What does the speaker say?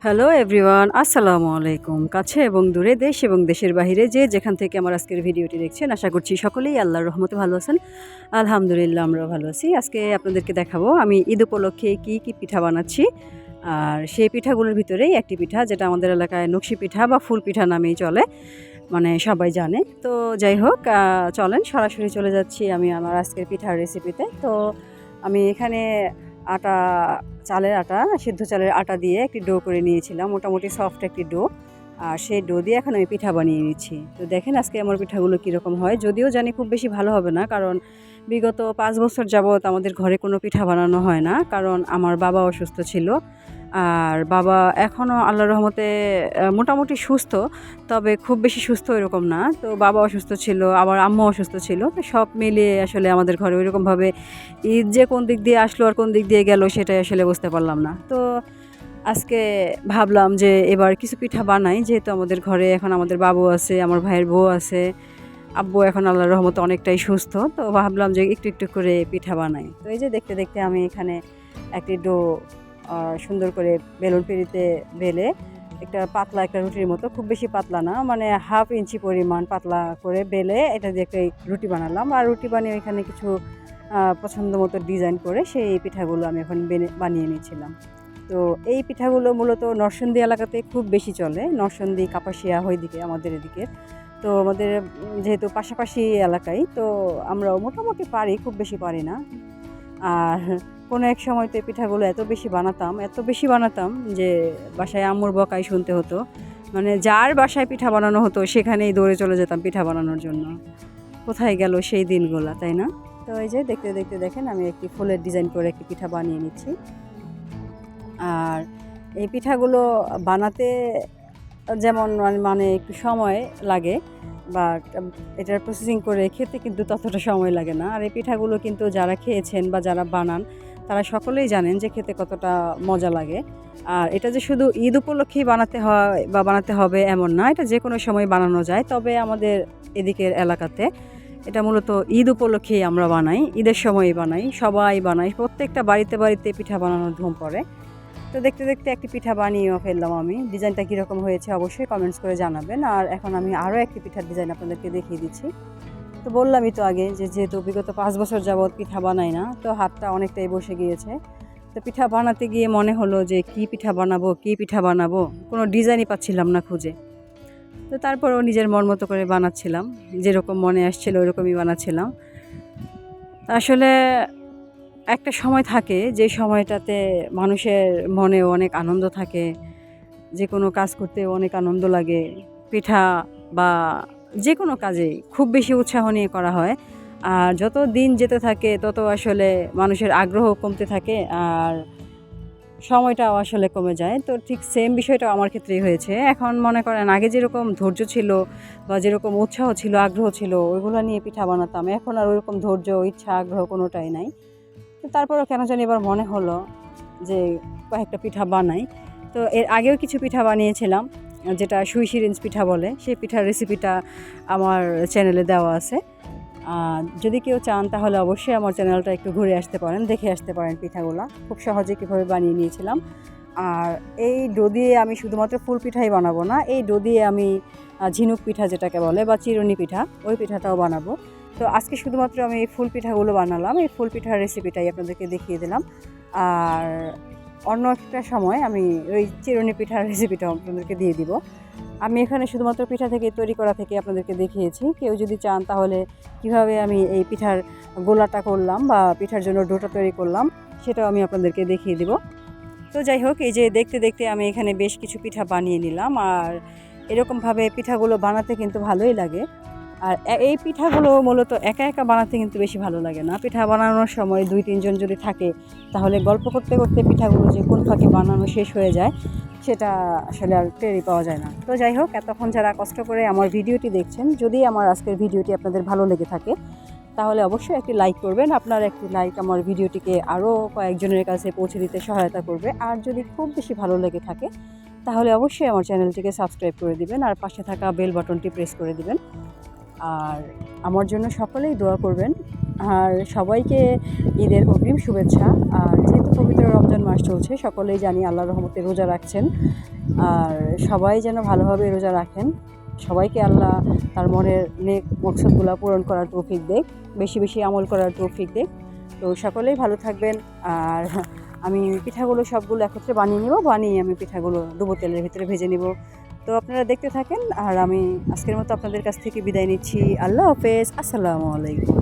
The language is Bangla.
হ্যালো এভরিওয়ান, আসসালামু আলাইকুম। কাছে এবং দূরে, দেশ এবং দেশের বাহিরে যে যেখান থেকে আমার আজকের ভিডিওটি দেখছেন, আশা করছি সকলেই আল্লাহর রহমতে ভালো আছেন। আলহামদুলিল্লাহ, আমরাও ভালো আছি। আজকে আপনাদেরকে দেখাবো আমি ঈদ উপলক্ষে কি পিঠা বানাচ্ছি। আর সেই পিঠাগুলোর ভিতরেই একটি পিঠা, যেটা আমাদের এলাকায় নকশি পিঠা বা ফুল পিঠা নামেই চলে, মানে সবাই জানে। তো যাই হোক, চলেন সরাসরি চলে যাচ্ছি আমি আমার আজকের পিঠার রেসিপিতে। তো আমি এখানে আটা, চালের আটা, সিদ্ধ চালের আটা দিয়ে একটি ডো করে নিয়েছিলাম, মোটামুটি সফট একটি ডো। আর সেই ডো দিয়ে এখন আমি পিঠা বানিয়ে নিচ্ছি। তো দেখেন আজকে আমার পিঠাগুলো কীরকম হয়। যদিও জানি খুব বেশি ভালো হবে না, কারণ বিগত ৫ বছর যাবৎ আমাদের ঘরে কোনো পিঠা বানানো হয় না, কারণ আমার বাবা অসুস্থ ছিল। আর বাবা এখনও আল্লাহর রহমতে মোটামুটি সুস্থ, তবে খুব বেশি সুস্থ এরকম না। তো বাবা অসুস্থ ছিল, আবার আম্মু অসুস্থ ছিল। তো সব মিলিয়ে আসলে আমাদের ঘরে ওইরকমভাবে ঈদ যে কোন দিক দিয়ে আসলো আর কোন দিক দিয়ে গেল সেটাই আসলে বুঝতে পারলাম না। তো আজকে ভাবলাম যে এবার কিছু পিঠা বানাই, যেহেতু আমাদের ঘরে এখন আমাদের বাবু আছে, আমার ভাইয়ের বউ আছে, আব্বু এখন আল্লাহর রহমতে অনেকটাই সুস্থ। তো ভাবলাম যে একটু একটু করে পিঠা বানাই। তো এই যে দেখতে দেখতে আমি এখানে একটি ডো সুন্দর করে বেলুন পিঁড়িতে বেলে একটা পাতলা, একটা রুটির মতো, খুব বেশি পাতলা না, মানে 1/2 ইঞ্চি পরিমাণ পাতলা করে বেলে এটা দিয়ে একটা রুটি বানালাম। আর রুটি বানিয়ে এখানে কিছু পছন্দ মতো ডিজাইন করে সেই পিঠাগুলো আমি এখন বানিয়ে নিয়েছিলাম। তো এই পিঠাগুলো মূলত নরসিংদী এলাকাতে খুব বেশি চলে, নরসিংদী, কাপাসিয়া ওইদিকে আমাদের এদিকে। তো আমাদের যেহেতু পাশাপাশি এলাকায়, তো আমরাও মোটামুটি পারি, খুব বেশি পারি না। আর কোনো এক সময় তো এই পিঠাগুলো এত বেশি বানাতাম যে বাসায় আম্মুর বকাই শুনতে হতো। মানে যার বাসায় পিঠা বানানো হতো সেখানেই দৌড়ে চলে যেতাম পিঠা বানানোর জন্য। কোথায় গেল সেই দিনগুলো, তাই না? তো এই যে দেখতে দেখতে দেখেন আমি একটি ফুলের ডিজাইন করে একটি পিঠা বানিয়ে নিচ্ছি। আর এই পিঠাগুলো বানাতে যেমন মানে একটু সময় লাগে, বা এটার প্রসেসিং করে খেতে কিন্তু ততটা সময় লাগে না। আর এই পিঠাগুলো কিন্তু যারা খেয়েছেন বা যারা বানান তারা সকলেই জানেন যে খেতে কতটা মজা লাগে। আর এটা যে শুধু ঈদ উপলক্ষেই বানাতে হয় বা বানাতে হবে এমন না, এটা যে কোনো সময় বানানো যায়। তবে আমাদের এদিকের এলাকাতে এটা মূলত ঈদ উপলক্ষেই আমরা বানাই, ঈদের সময়ই বানাই, সবাই বানাই, প্রত্যেকটা বাড়িতে বাড়িতে পিঠা বানানোর ধুম পড়ে। তো দেখতে দেখতে একটি পিঠা বানিয়েও ফেললাম আমি। ডিজাইনটা কীরকম হয়েছে অবশ্যই কমেন্টস করে জানাবেন। আর এখন আমি আরও একটি পিঠার ডিজাইন আপনাদেরকে দেখিয়ে দিচ্ছি। তো বললামই তো আগে যে যেহেতু বিগত 5 বছর যাবৎ পিঠা বানাই না, তো হাতটা অনেকটাই বসে গিয়েছে। তো পিঠা বানাতে গিয়ে মনে হলো যে কী পিঠা বানাবো, কোনো ডিজাইনই পাচ্ছিলাম না খুঁজে। তো তারপরেও নিজের মন মতো করে বানাচ্ছিলাম, যেরকম মনে আসছিল ওরকমই বানাচ্ছিলাম। আসলে একটা সময় থাকে যে সময়টাতে মানুষের মনেও অনেক আনন্দ থাকে, যে কোনো কাজ করতেও অনেক আনন্দ লাগে। পিঠা বা যে কোনো কাজেই খুব বেশি উৎসাহ নিয়ে করা হয়। আর যত দিন যেতে থাকে তত আসলে মানুষের আগ্রহ কমতে থাকে, আর সময়টাও আসলে কমে যায়। তো ঠিক সেম বিষয়টা আমার ক্ষেত্রেই হয়েছে। এখন মনে করেন আগে যেরকম ধৈর্য ছিল বা যেরকম উৎসাহ ছিল, আগ্রহ ছিল, ওইগুলো নিয়ে পিঠা বানাতাম, এখন আর ওইরকম ধৈর্য, ইচ্ছা, আগ্রহ কোনোটাই নাই। তো তারপরেও কেন জানি এবার মনে হলো যে কয়েকটা পিঠা বানাই। তো এর আগেও কিছু পিঠা বানিয়েছিলাম, যেটা সুই সিরিঞ্জ পিঠা বলে। সেই পিঠার রেসিপিটা আমার চ্যানেলে দেওয়া আছে। যদি কেউ চান তাহলে অবশ্যই আমার চ্যানেলটা একটু ঘুরে আসতে পারেন, দেখে আসতে পারেন পিঠাগুলো খুব সহজে কীভাবে বানিয়ে নিয়েছিলাম। আর এই ডো দিয়ে আমি শুধুমাত্র ফুল পিঠাই বানাবো না, এই ডো দিয়ে আমি ঝিনুক পিঠা যেটাকে বলে বা চিরুনি পিঠা, ওই পিঠাটাও বানাবো। তো আজকে শুধুমাত্র আমি এই ফুল পিঠাগুলো বানালাম, এই ফুল পিঠার রেসিপিটাই আপনাদেরকে দেখিয়ে দিলাম। আর অন্য একটা সময় আমি ওই চিরুনি পিঠার রেসিপিটাও আপনাদেরকে দিয়ে দিব। আমি এখানে শুধুমাত্র পিঠা থেকে তৈরি করা থেকে আপনাদেরকে দেখিয়েছি। কেউ যদি চান তাহলে কিভাবে আমি এই পিঠার গোলাটা করলাম বা পিঠার জন্য ডোটা তৈরি করলাম সেটাও আমি আপনাদেরকে দেখিয়ে দিব। তো যাই হোক, এই যে দেখতে দেখতে আমি এখানে বেশ কিছু পিঠা বানিয়ে নিলাম। আর এরকমভাবে পিঠাগুলো বানাতে কিন্তু ভালোই লাগে। আর এই পিঠাগুলো মূলত একা একা বানাতে কিন্তু বেশি ভালো লাগে না। পিঠা বানানোর সময় 2-3 জন যদি থাকে তাহলে গল্প করতে করতে পিঠাগুলো যে কোন ফাঁকে বানানো শেষ হয়ে যায় সেটা আসলে আর টেরই পাওয়া যায় না। তো যাই হোক, এতক্ষণ যারা কষ্ট করে আমার ভিডিওটি দেখছেন, যদি আমার আজকের ভিডিওটি আপনাদের ভালো লেগে থাকে তাহলে অবশ্যই একটি লাইক করবেন। আপনার একটি লাইক আমার ভিডিওটিকে আরও কয়েকজনের কাছে পৌঁছে দিতে সহায়তা করবে। আর যদি খুব বেশি ভালো লেগে থাকে তাহলে অবশ্যই আমার চ্যানেলটিকে সাবস্ক্রাইব করে দিবেন আর পাশে থাকা বেল বাটনটি প্রেস করে দিবেন। আর আমার জন্য সকলেই দোয়া করবেন। আর সবাইকে ঈদের অগ্রিম শুভেচ্ছা। আর যেহেতু পবিত্র রমজান মাস চলছে, সকলেই জানি আল্লাহর রহমতে রোজা রাখছেন। আর সবাই যেন ভালোভাবে রোজা রাখেন। সবাইকে আল্লাহ তার মনের নেক মকসদগুলো পূরণ করার তৌফিক দেয়, বেশি বেশি আমল করার তৌফিক দেয়। তো সকলেই ভালো থাকবেন। আর আমি পিঠাগুলো সবগুলো একত্রে বানিয়ে নিব, বানিয়ে আমি পিঠাগুলো ডুবো তেলের ভিতরে ভেজে নিব। তো আপনারা দেখতে থাকেন, আর আমি আজকের মতো আপনাদের কাছ থেকে বিদায় নিচ্ছি। আল্লাহ হাফেজ, আসসালামু আলাইকুম।